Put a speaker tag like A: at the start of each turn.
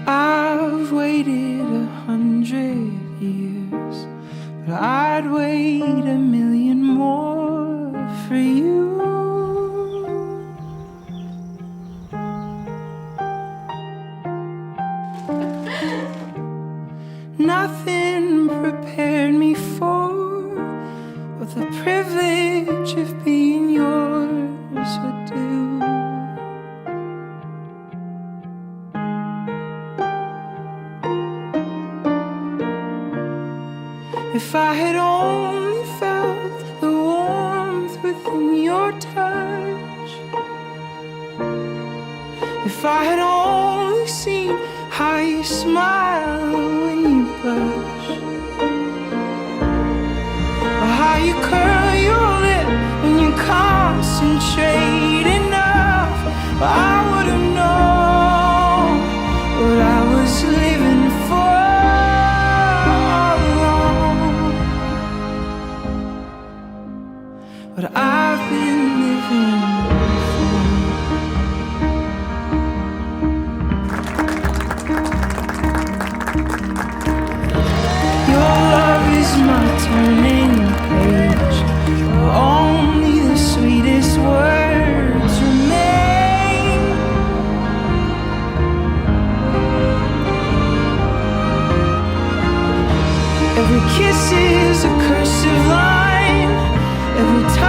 A: I've waited 100 years, but I'd wait 1,000,000 more for you. Nothing prepared me for what the privilege of being yours would do. If I had only felt the warmth within your touch, if I had only seen how you smile when you blush, or how you curl your lip when you concentrate enough, I would have known what I was living for. What I've been living for. Your love is my turning page, where only the sweetest words remain. Every kiss is a cursive line, every time